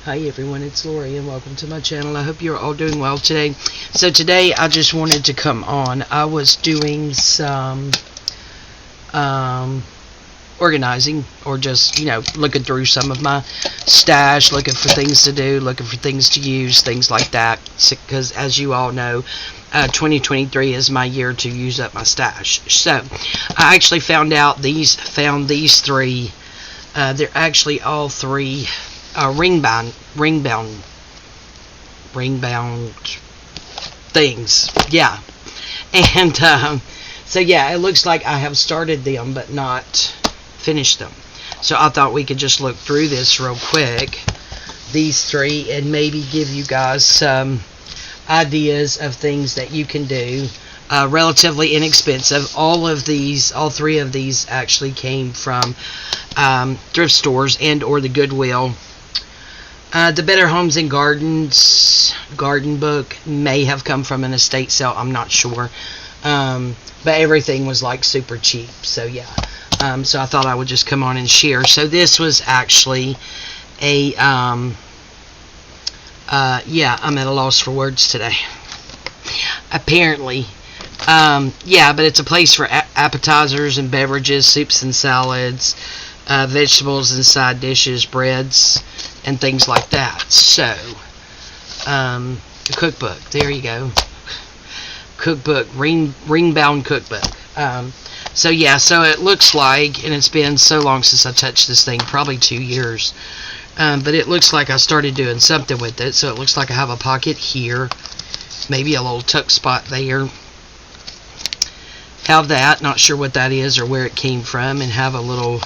Hi everyone, it's Lori and welcome to my channel. I hope you're all doing well today. So today I just wanted to come on. I was doing some organizing, or just, looking through some of my stash, looking for things to do, looking for things to use, things like that. Because as you all know, 2023 is my year to use up my stash. So I actually found these three. They're actually all three ring bound things. Yeah. And so yeah, it looks like I have started them but not finished them. So I thought we could just look through this real quick, these three, and maybe give you guys some ideas of things that you can do. Relatively inexpensive. All three of these actually came from thrift stores and or the Goodwill. The Better Homes and Gardens garden book may have come from an estate sale, I'm not sure. But everything was like super cheap, so yeah. So I thought I would just come on and share. So this was actually a, yeah, I'm at a loss for words today. Apparently. Yeah, but it's a place for appetizers and beverages, soups and salads, vegetables and side dishes, breads, and things like that. So, cookbook, there you go. Cookbook, ring-bound cookbook. So yeah, so it looks like, and it's been so long since I touched this thing, probably 2 years, but it looks like I started doing something with it. So it looks like I have a pocket here, maybe a little tuck spot there. Have that, not sure what that is or where it came from, and have a little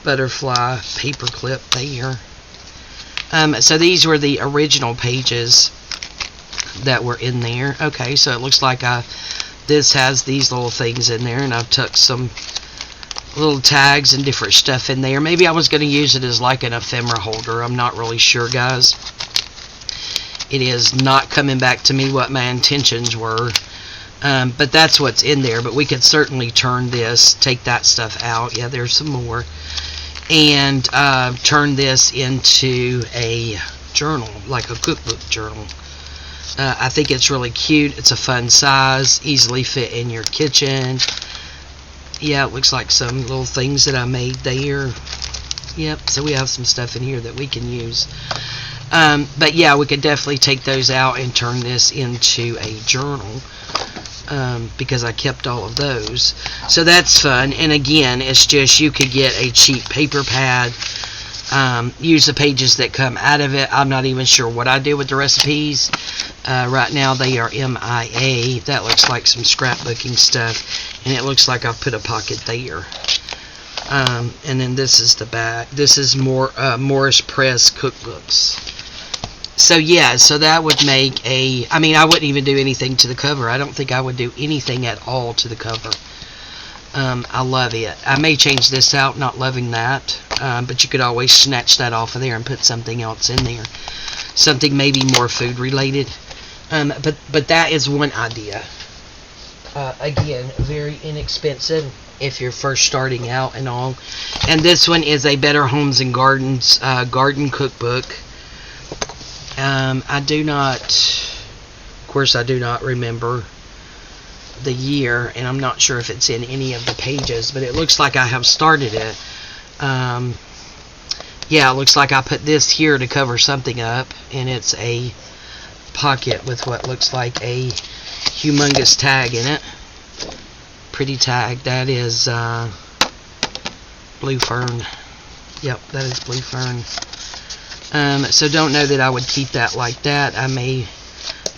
butterfly paper clip there. So these were the original pages that were in there. Okay, so it looks like this has these little things in there, and I've tucked some little tags and different stuff in there. Maybe I was going to use it as like an ephemera holder. I'm not really sure, guys. It is not coming back to me what my intentions were. But that's what's in there. But we could certainly turn this, take that stuff out. Yeah, there's some more. And turn this into a journal, like a cookbook journal. I think it's really cute. It's a fun size, easily fit in your kitchen. Yeah, it looks like some little things that I made there. Yep, so we have some stuff in here that we can use. But yeah, we could definitely take those out and turn this into a journal. Because I kept all of those. So that's fun. And again, it's just, you could get a cheap paper pad, use the pages that come out of it. I'm not even sure what I did with the recipes. Right now they are MIA. That looks like some scrapbooking stuff, and it looks like I've put a pocket there. And then this is the back. This is more Morris Press cookbooks. So yeah, so that would make I wouldn't even do anything to the cover. I don't think I would do anything at all to the cover. I love it. I may change this out, not loving that, but you could always snatch that off of there and put something else in there. Something maybe more food related. But that is one idea. Again, very inexpensive if you're first starting out and all. And this one is a Better Homes and Gardens garden cookbook. I do not remember the year, and I'm not sure if it's in any of the pages, but it looks like I have started it. Yeah, it looks like I put this here to cover something up, and it's a pocket with what looks like a humongous tag in it. Pretty tag. That is blue fern. Yep, that is blue fern. So don't know that I would keep that like that. I may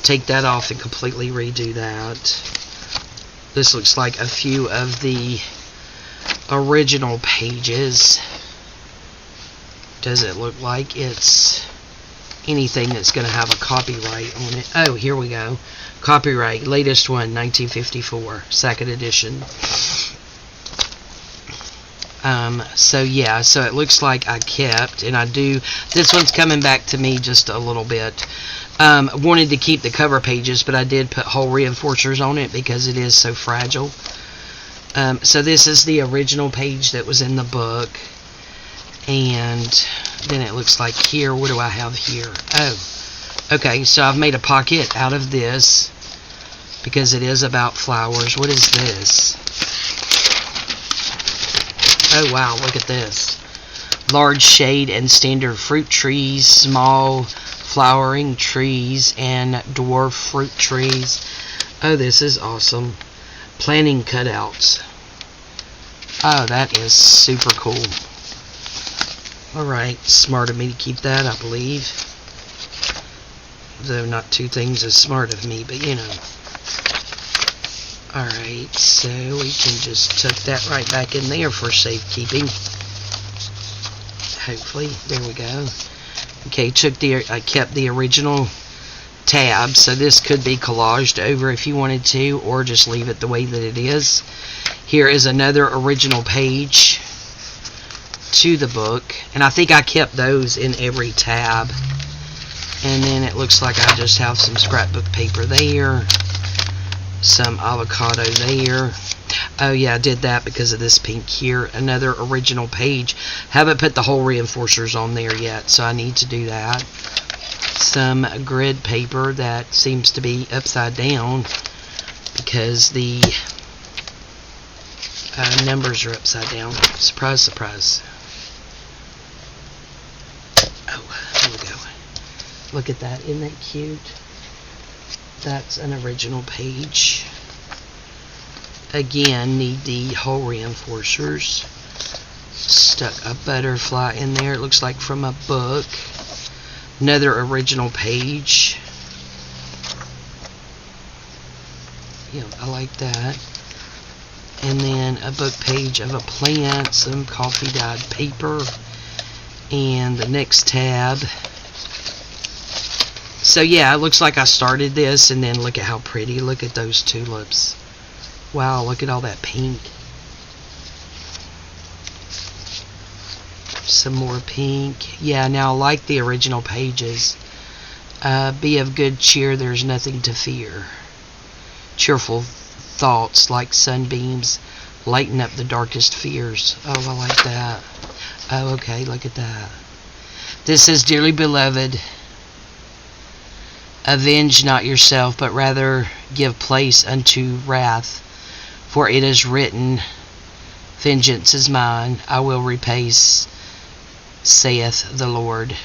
take that off and completely redo that. This looks like a few of the original pages. Does it look like it's anything that's going to have a copyright on it? Oh, here we go. Copyright, latest one, 1954, second edition. So yeah, so it looks like I kept, and I do, this one's coming back to me just a little bit. Wanted to keep the cover pages, but I did put hole reinforcers on it because it is so fragile. So this is the original page that was in the book, and then it looks like here. What do I have here? Oh, okay, so I've made a pocket out of this because it is about flowers. What is this? Oh wow, look at this. Large shade and standard fruit trees, small flowering trees, and dwarf fruit trees. Oh, this is awesome. Planting cutouts. Oh, that is super cool. Alright, smart of me to keep that, I believe. Though not two things as smart of me, but you know. Alright, so we can just tuck that right back in there for safekeeping. Hopefully, there we go. Okay, I kept the original tab, so this could be collaged over if you wanted to, or just leave it the way that it is. Here is another original page to the book, and I think I kept those in every tab. And then it looks like I just have some scrapbook paper there, some avocado there. Oh yeah, I did that because of this pink here. Another original page. Haven't put the hole reinforcers on there yet, so I need to do that. Some grid paper that seems to be upside down because the numbers are upside down. Surprise, surprise. Oh, there we go. Look at that. Isn't that cute? That's an original page. Again, need the hole reinforcers. Stuck a butterfly in there. It looks like from a book. Another original page. Yeah, I like that. And then a book page of a plant, some coffee dyed paper, and the next tab. So yeah, it looks like I started this, and then look at how pretty. Look at those tulips. Wow, look at all that pink. Some more pink. Yeah, now like the original pages. Be of good cheer, there's nothing to fear. Cheerful thoughts like sunbeams lighten up the darkest fears. Oh, I like that. Oh, okay, look at that. This is, dearly beloved, avenge not yourself, but rather give place unto wrath. For it is written, vengeance is mine, I will repay, saith the Lord.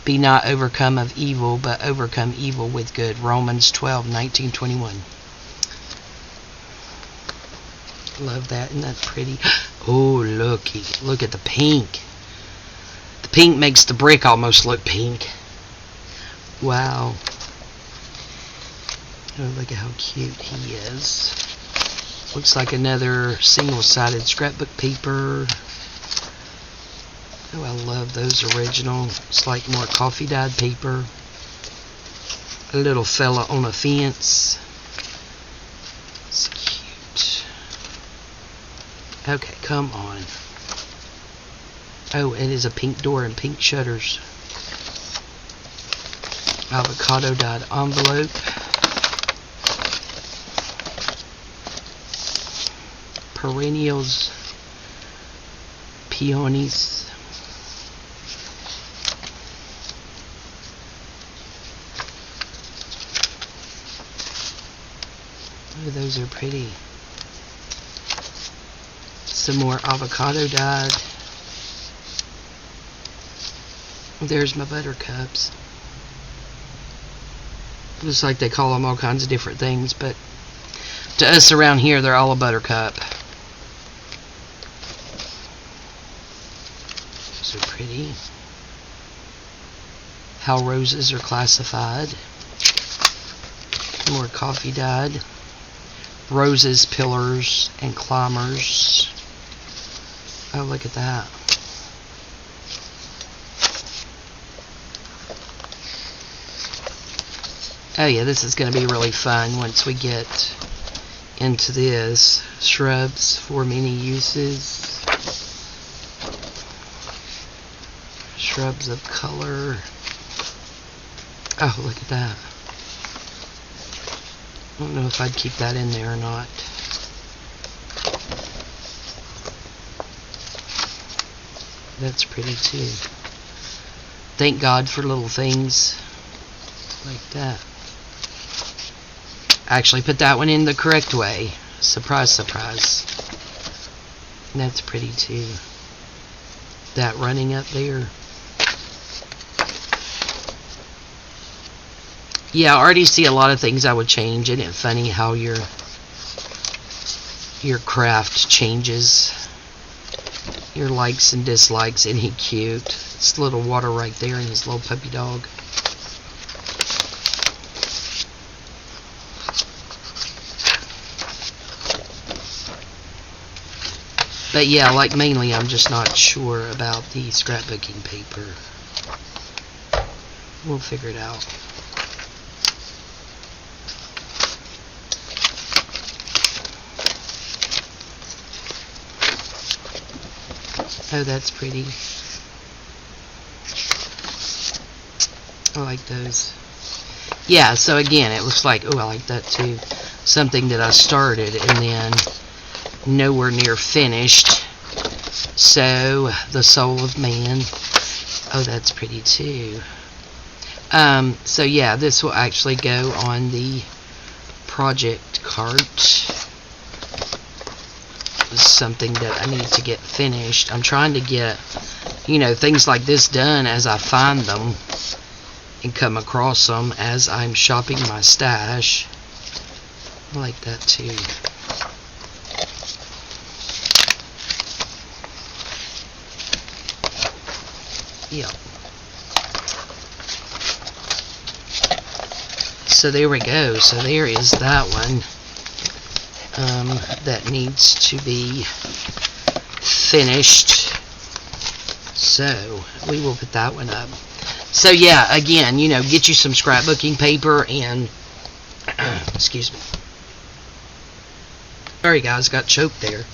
Be not overcome of evil, but overcome evil with good. Romans 12:19-21. Love that. Isn't that pretty? Oh, looky. Look at the pink. The pink makes the brick almost look pink. Wow. Oh, look at how cute he is. Looks like another single-sided scrapbook paper. Oh, I love those original. It's like more coffee dyed paper. A little fella on a fence. It's cute. Okay, come on. Oh, it is a pink door and pink shutters. Avocado dyed envelope. Perennials. Peonies. Oh, those are pretty. Some more avocado dyed. There's my buttercups. Looks like they call them all kinds of different things, but to us around here, they're all a buttercup. So pretty. How roses are classified. More coffee dyed. Roses, pillars, and climbers. Oh, look at that. Oh yeah, this is going to be really fun once we get into this. Shrubs for many uses. Shrubs of color. Oh, look at that. I don't know if I'd keep that in there or not. That's pretty too. Thank God for little things like that. I actually put that one in the correct way. Surprise, surprise. And that's pretty too. That running up there. Yeah, I already see a lot of things I would change. Isn't it funny how your craft changes? Your likes and dislikes. Isn't he cute? It's a little water right there and his little puppy dog. But yeah, like mainly I'm just not sure about the scrapbooking paper. We'll figure it out. Oh, that's pretty. I like those. Yeah, so again, it looks like, oh, I like that too. Something that I started and then nowhere near finished. So, the soul of man. Oh, that's pretty too. So yeah, this will actually go on the project cart. Something that I need to get finished. I'm trying to get, you know, things like this done as I find them and come across them as I'm shopping my stash. I like that too. Yeah. So there we go. So there is that one. That needs to be finished. So we will put that one up. So yeah, again, you know, get you some scrapbooking paper and excuse me. Sorry guys, got choked there.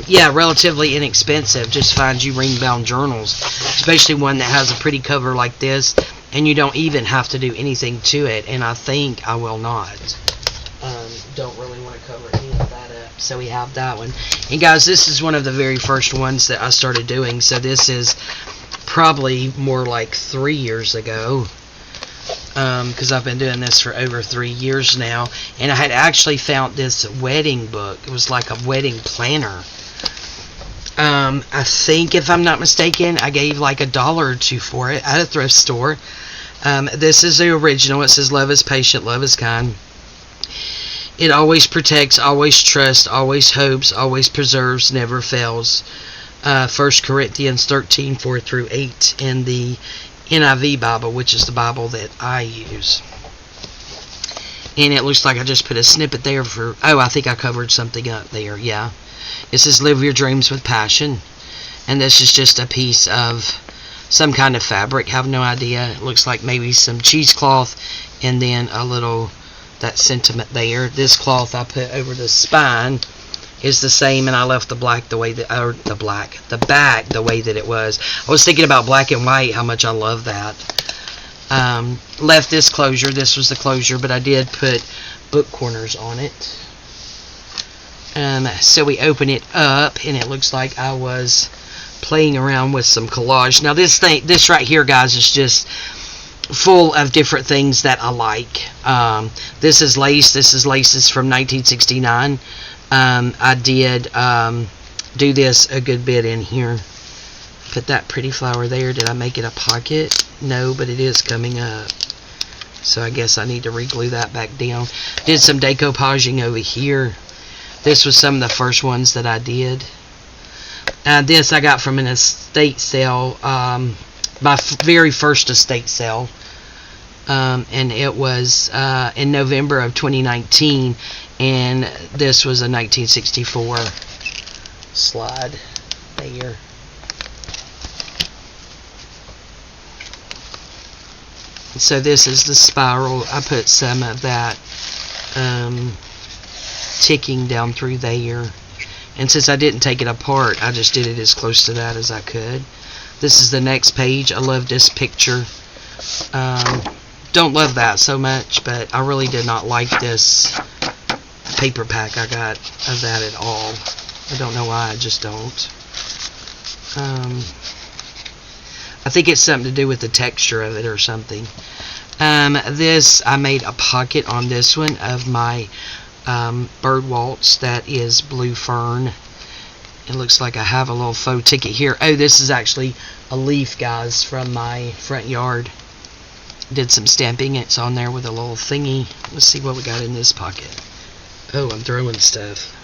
Yeah, relatively inexpensive. Just find you ring-bound journals, especially one that has a pretty cover like this, and you don't even have to do anything to it. And I think I will not. Don't really want to cover any of that up. So we have that one. And guys, this is one of the very first ones that I started doing. So this is probably more like 3 years ago. Because I've been doing this for over 3 years now. And I had actually found this wedding book. It was like a wedding planner. I think, if I'm not mistaken, I gave like $1 or $2 for it at a thrift store. This is the original. It says, "Love is patient, love is kind. It always protects, always trusts, always hopes, always preserves, never fails." 1 Corinthians 13, 4 through 8 in the NIV Bible, which is the Bible that I use. And it looks like I just put a snippet there for, oh, I think I covered something up there, yeah. It says, "Live your dreams with passion." And this is just a piece of some kind of fabric, have no idea. It looks like maybe some cheesecloth and then a little, that sentiment there. This cloth I put over the spine is the same, and I left the black the way that, or the back the way that it was. I was thinking about black and white, how much I love that. Left this closure. This was the closure, but I did put book corners on it. So we open it up, and it looks like I was playing around with some collage. Now this right here, guys, is just full of different things that I like. This is lace. This is laces from 1969. I did do this a good bit in here. Put that pretty flower there. Did I make it a pocket? No, but it is coming up. So I guess I need to re-glue that back down. Did some decoupaging over here. This was some of the first ones that I did. This I got from an estate sale. My very first estate sale. And it was in November of 2019, and this was a 1964 slide there. So this is the spiral. I put some of that ticking down through there, and since I didn't take it apart, I just did it as close to that as I could. This is the next page. I love this picture. Don't love that so much, but I really did not like this paper pack I got of that at all. I don't know why, I just don't. I think it's something to do with the texture of it or something. This, I made a pocket on this one of my bird waltz that is blue fern. It looks like I have a little faux ticket here. Oh, this is actually a leaf, guys, from my front yard. Did some stamping. It's on there with a little thingy. Let's see what we got in this pocket. Oh, I'm throwing stuff.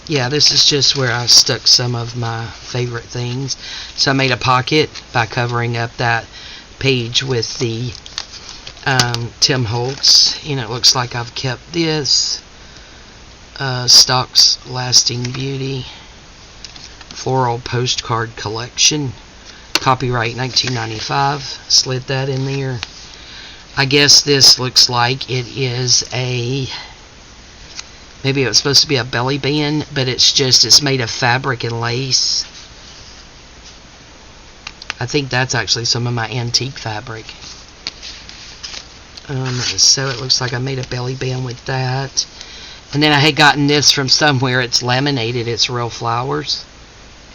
Yeah, this is just where I stuck some of my favorite things. So I made a pocket by covering up that page with the Tim Holtz. You know, it looks like I've kept this. Stock's Lasting Beauty Floral Postcard Collection. Copyright 1995. Slid that in there. I guess this looks like it is a... Maybe it was supposed to be a belly band, but it's made of fabric and lace. I think that's actually some of my antique fabric. So it looks like I made a belly band with that. And then I had gotten this from somewhere. It's laminated. It's real flowers.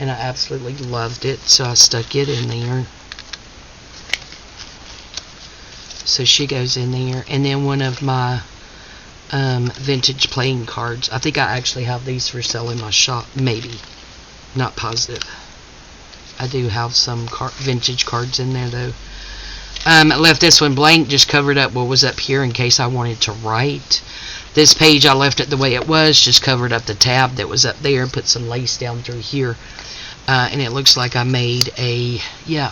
And I absolutely loved it, so I stuck it in there. So she goes in there. And then one of my vintage playing cards. I think I actually have these for sale in my shop. Maybe. Not positive. I do have some vintage cards in there, though. I left this one blank, just covered up what was up here in case I wanted to write. This page, I left it the way it was, just covered up the tab that was up there, and put some lace down through here. And it looks like I made a,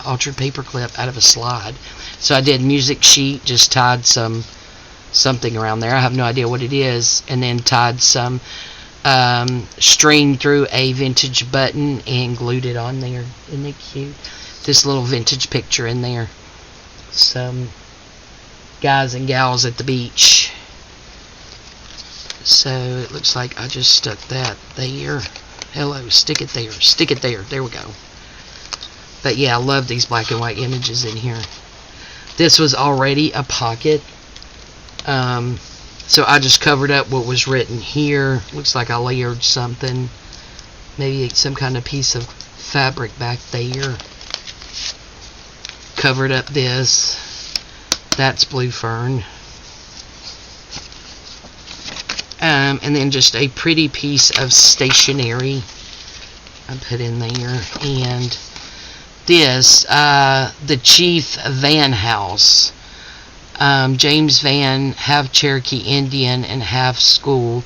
altered paper clip out of a slide. So I did music sheet, just tied something around there. I have no idea what it is. And then tied some string through a vintage button and glued it on there. Isn't it cute? This little vintage picture in there. Some guys and gals at the beach. So it looks like I just stuck that there. Hello, stick it there. Stick it there. There we go. But yeah, I love these black and white images in here. This was already a pocket. So I just covered up what was written here. Looks like I layered something. Maybe some kind of piece of fabric back there. Covered up this. That's blue fern. And then just a pretty piece of stationery I put in there. And this, the Chief Van House. James Van, half Cherokee Indian and half school,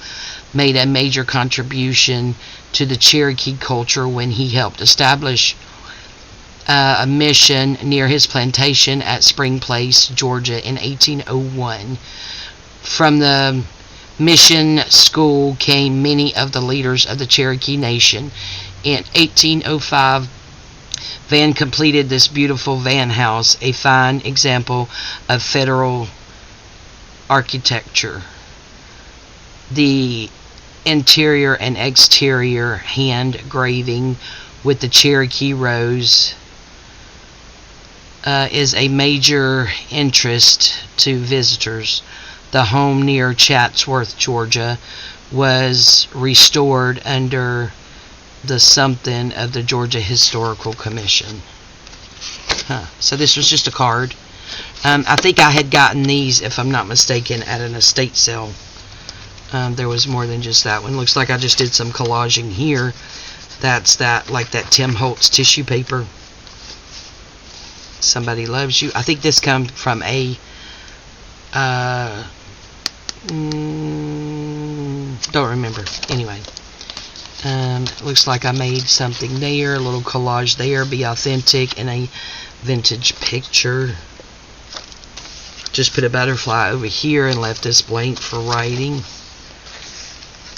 made a major contribution to the Cherokee culture when he helped establish a mission near his plantation at Spring Place, Georgia in 1801. From the mission school came many of the leaders of the Cherokee Nation. In 1805, Van completed this beautiful Van House, a fine example of federal architecture. The interior and exterior hand graving with the Cherokee rose is a major interest to visitors. The home near Chatsworth, Georgia, was restored under the something of the Georgia Historical Commission. So this was just a card. I think I had gotten these, if I'm not mistaken, at an estate sale. There was more than just that one. Looks like I just did some collaging here. That's that, like that Tim Holtz tissue paper. Somebody Loves You. I think this comes from a don't remember. Anyway. Looks like I made something there, a little collage there, be authentic, and a vintage picture. Just put a butterfly over here and left this blank for writing.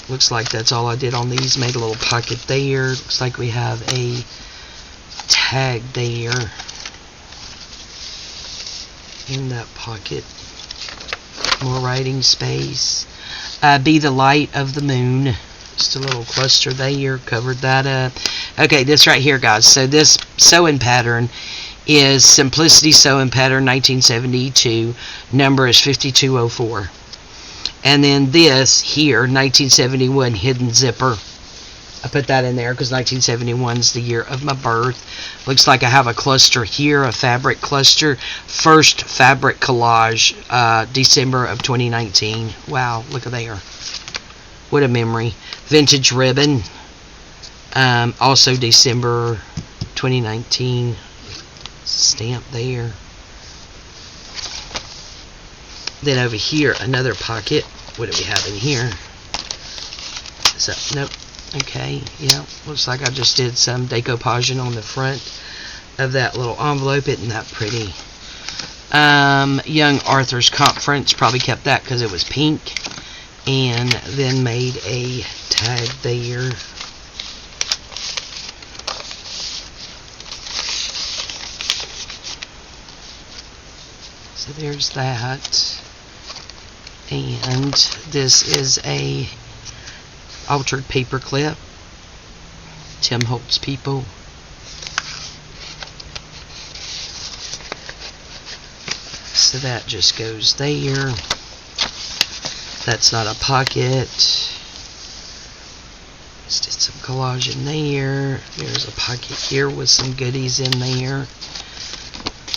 Looks like that's all I did on these. Made a little pocket there. Looks like we have a tag there in that pocket. More writing space. Be the Light of the Moon. Just a little cluster there. Covered that up. Okay, this right here, guys. So this sewing pattern is Simplicity Sewing Pattern 1972. Number is 5204. And then this here, 1971 Hidden Zipper. I put that in there because 1971 is the year of my birth. Looks like I have a cluster here, a fabric cluster. First fabric collage, December of 2019. Wow, look at there. What a memory. Vintage ribbon. Also December 2019. Stamp there. Then over here, another pocket. What do we have in here? Is that, nope. Okay, yeah. Looks like I just did some decoupaging on the front of that little envelope. Isn't that pretty? Young Arthur's Conference. Probably kept that because it was pink. And then made a tag there. So there's that. And this is a altered paper clip. Tim Holtz people. So that just goes there. That's not a pocket. Just did some collage in there. There's a pocket here with some goodies in there.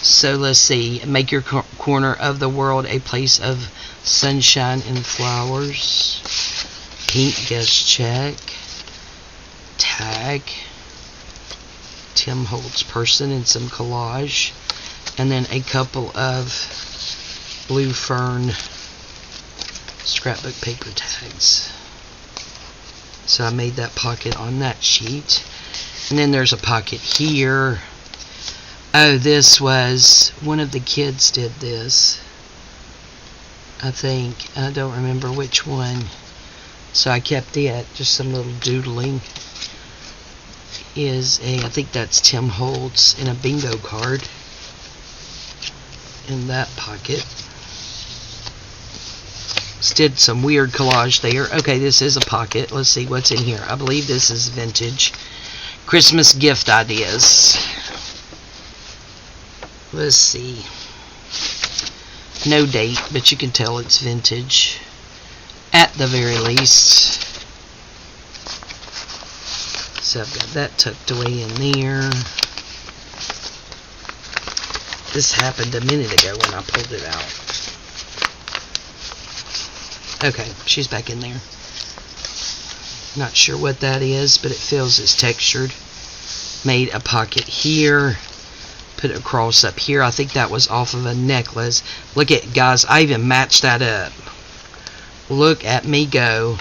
So let's see. Make your corner of the world a place of sunshine and flowers. Pink guest check. Tag. Tim Holtz person and some collage. And then a couple of blue fern scrapbook paper tags. So I made that pocket on that sheet. And then there's a pocket here. Oh, this was, one of the kids did this. I think. I don't remember which one. So I kept it. Just some little doodling. I think that's Tim Holtz in a bingo card. In that pocket. Just did some weird collage there. Okay, this is a pocket. Let's see what's in here. I believe this is vintage. Christmas gift ideas. Let's see. No date, but you can tell it's vintage. At the very least. So I've got that tucked away in there. This happened a minute ago when I pulled it out. Okay, she's back in there. Not sure what that is, but it feels as textured. Made a pocket here. Put it across up here. I think that was off of a necklace. Look at, guys, I even matched that up. Look at me go.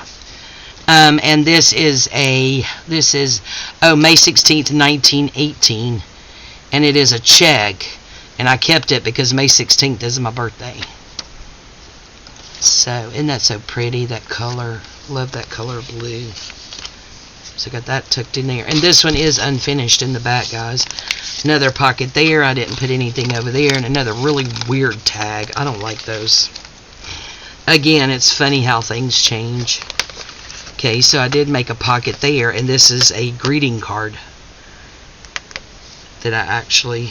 And this is May 16th, 1918. And it is a check. And I kept it because May 16th is my birthday. So, isn't that so pretty, that color? Love that color blue. So I got that tucked in there. And this one is unfinished in the back, guys. Another pocket there. I didn't put anything over there. And another really weird tag. I don't like those. Again, it's funny how things change. Okay, so I did make a pocket there. And this is a greeting card. That I actually...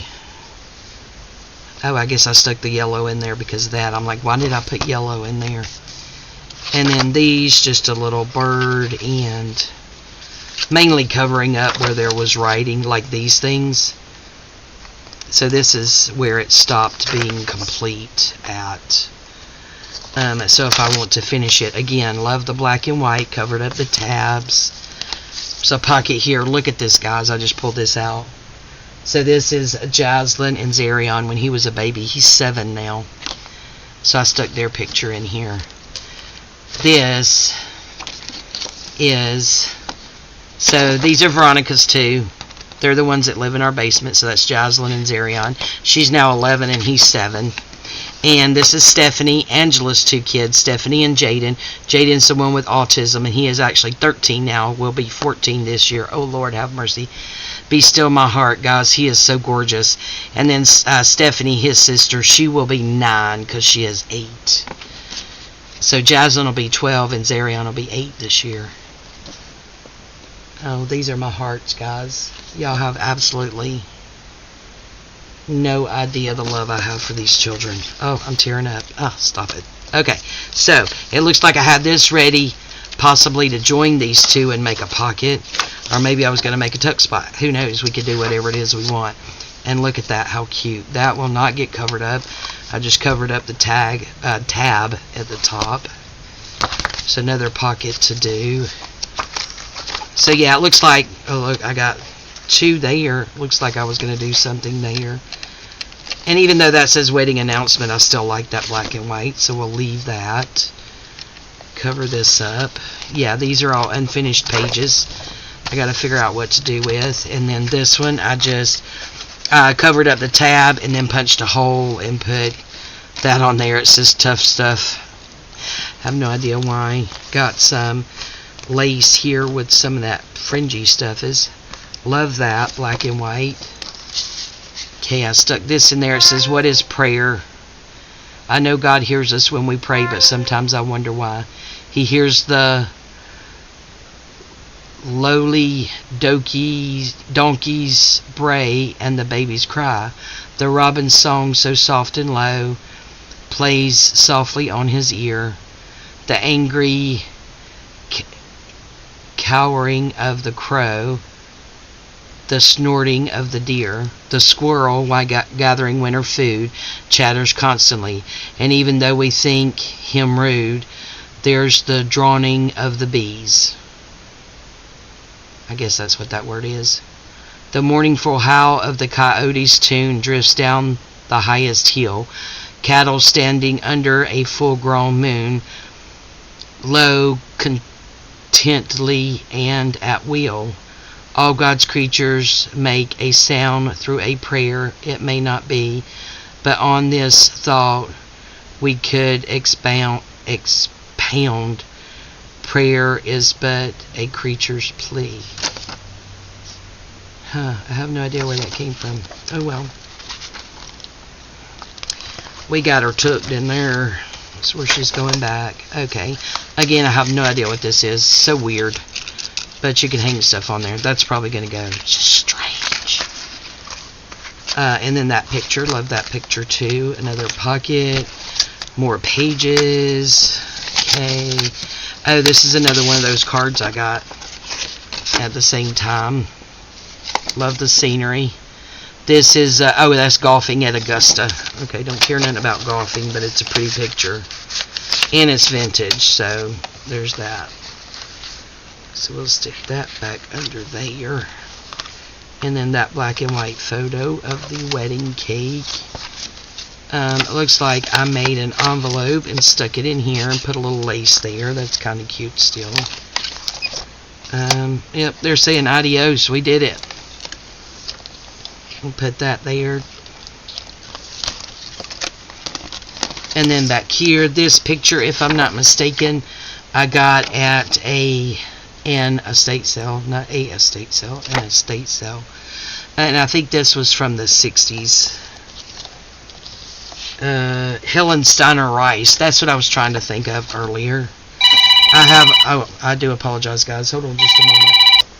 Oh, I guess I stuck the yellow in there because of that. I'm like, why did I put yellow in there? And then these, just a little bird and mainly covering up where there was writing, like these things. So this is where it stopped being complete at. So if I want to finish it, again, love the black and white, covered up the tabs. There's a pocket here. Look at this, guys. I just pulled this out. So this is Jaslyn and Zarion when he was a baby. He's 7 now. So I stuck their picture in here. This is... So these are Veronica's too. They're the ones that live in our basement. So that's Jaslyn and Zarion. She's now 11 and he's 7. And this is Stephanie, Angela's 2 kids, Stephanie and Jaden. Jaden's the one with autism, and he is actually 13 now. Will be 14 this year. Oh, Lord, have mercy. Be still my heart, guys. He is so gorgeous. And then Stephanie, his sister, she will be 9 because she is 8. So Jaslyn will be 12 and Zarion will be 8 this year. Oh, these are my hearts, guys. Y'all have absolutely no idea the love I have for these children. Oh, I'm tearing up. Oh, stop it. Okay, so it looks like I have this ready possibly to join these two and make a pocket. Or maybe I was going to make a tuck spot. Who knows? We could do whatever it is we want. And look at that, how cute. That will not get covered up. I just covered up the tab at the top. So another pocket to do. So yeah, it looks like, oh look, I got 2 there. Looks like I was going to do something there. And even though that says wedding announcement, I still like that black and white. So we'll leave that. Cover this up. Yeah, these are all unfinished pages. I got to figure out what to do with. And then this one, I just covered up the tab and then punched a hole and put that on there. It says tough stuff. I have no idea why. Got some lace here with some of that fringy stuff. Love that, black and white. Okay, I stuck this in there. It says, what is prayer? I know God hears us when we pray, but sometimes I wonder why. He hears the lowly donkeys bray and the babies cry. The robin's song so soft and low plays softly on his ear. The angry cowering of the crow, the snorting of the deer, the squirrel, while gathering winter food, chatters constantly. And even though we think him rude, there's the droning of the bees. I guess that's what that word is. The mournful howl of the coyote's tune drifts down the highest hill. Cattle standing under a full-grown moon, low, contently, and at will. All God's creatures make a sound through a prayer. It may not be, but on this thought we could expound. Prayer is but a creature's plea. I have no idea where that came from. Oh well. We got her tucked in there. That's where she's going back. Okay. Again, I have no idea what this is. So weird. But you can hang stuff on there. That's probably going to go. It's strange. And then that picture. Love that picture too. Another pocket. More pages. Okay. Oh, this is another one of those cards I got at the same time. Love the scenery. This is, oh, that's golfing at Augusta. Okay, don't care nothing about golfing, but it's a pretty picture. And it's vintage, so there's that. So we'll stick that back under there. And then that black and white photo of the wedding cake. It looks like I made an envelope and stuck it in here and put a little lace there. That's kind of cute still. Yep, they're saying adios. We did it. We'll put that there. And then back here, this picture, if I'm not mistaken, I got at an estate sale. Not a estate sale, an estate sale. And I think this was from the 60s. Helen Steiner Rice. That's what I was trying to think of earlier. I do apologize, guys. Hold on just a moment.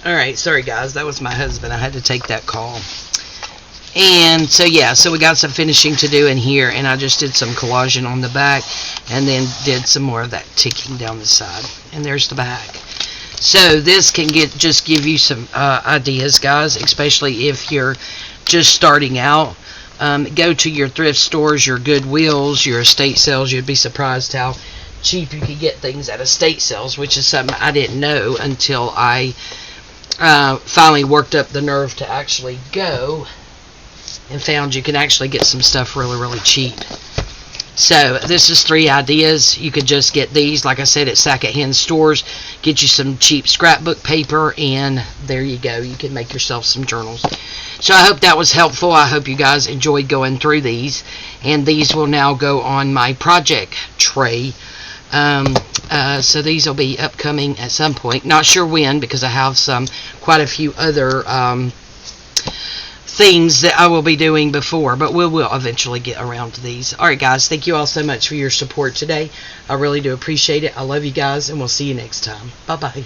Alright, sorry guys. That was my husband. I had to take that call. And so yeah, so we got some finishing to do in here, and I just did some collaging on the back and then did some more of that ticking down the side. And there's the back. So this can just give you some ideas, guys, especially if you're just starting out. Go to your thrift stores, your Goodwills, your estate sales. You'd be surprised how cheap you can get things at estate sales, which is something I didn't know until I finally worked up the nerve to actually go and found you can actually get some stuff really, really cheap. So this is 3 ideas. You could just get these, like I said, at secondhand stores. Get you some cheap scrapbook paper, and there you go. You can make yourself some journals. So I hope that was helpful. I hope you guys enjoyed going through these. And these will now go on my project tray. So these will be upcoming at some point. Not sure when, because I have quite a few other things that I will be doing before, but we will eventually get around to these. Alright guys, thank you all so much for your support today. I really do appreciate it. I love you guys, and we'll see you next time. Bye bye.